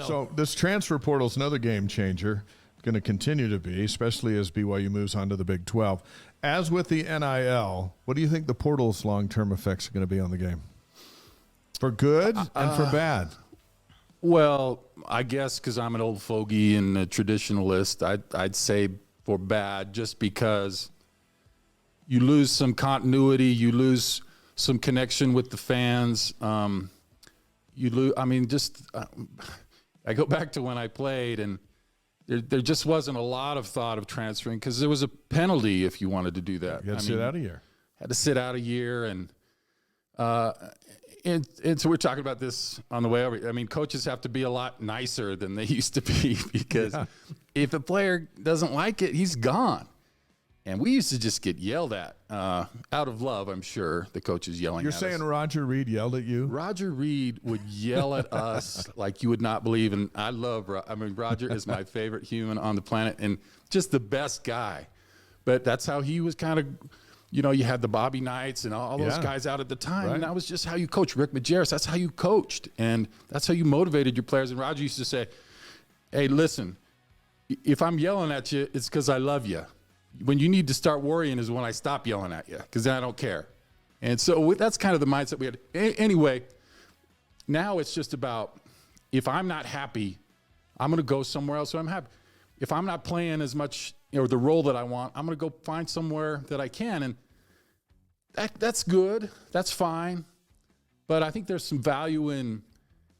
So this transfer portal is another game changer. Going to continue to be, especially as BYU moves on to the Big 12. As with the NIL, what do you think the portal's long-term effects are going to be on the game? For good and for bad? Well, I guess because I'm an old fogey and a traditionalist, I'd say for bad, just because you lose some continuity, you lose some connection with the fans. You lose. I mean, I go back to when I played, and there just wasn't a lot of thought of transferring because there was a penalty if you wanted to do that. You had to sit out a year. Had to sit out a year, and so we're talking about this on the way over. I mean, coaches have to be a lot nicer than they used to be because if a player doesn't like it, he's gone. And we used to just get yelled at out of love, I'm sure, the coaches yelling at us. You're saying Roger Reed yelled at you? Roger Reed would yell at us like you would not believe. And I love Roger is my favorite human on the planet and just the best guy. But that's how he was kind of, you had the Bobby Knights and all those guys out at the time. Right. And that was just how you coached. Rick Majerus, that's how you coached. And that's how you motivated your players. And Roger used to say, hey, listen, if I'm yelling at you, it's because I love you. When you need to start worrying is when I stop yelling at you, because then I don't care. And so that's kind of the mindset we had. Anyway, now it's just about if I'm not happy, I'm going to go somewhere else where I'm happy. If I'm not playing as much or the role that I want, I'm going to go find somewhere that I can. And that's good. That's fine. But I think there's some value in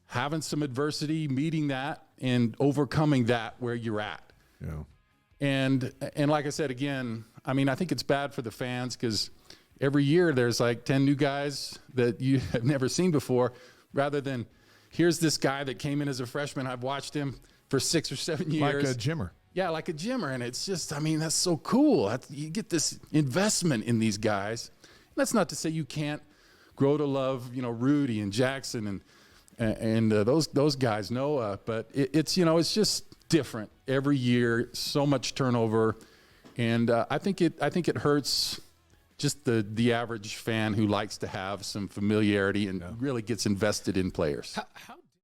having some adversity, meeting that, and overcoming that where you're at. Yeah. And like I said, again, I mean, I think it's bad for the fans because every year there's like 10 new guys that you have never seen before, rather than here's this guy that came in as a freshman. I've watched him for 6 or 7 years. Like a Jimmer. Yeah, like a Jimmer. And it's just, I mean, that's so cool. You get this investment in these guys. And that's not to say you can't grow to love, Rudy and Jackson and those guys, Noah. But it's just different every year, so much turnover, and I think it hurts just the average fan who likes to have some familiarity and really gets invested in players. How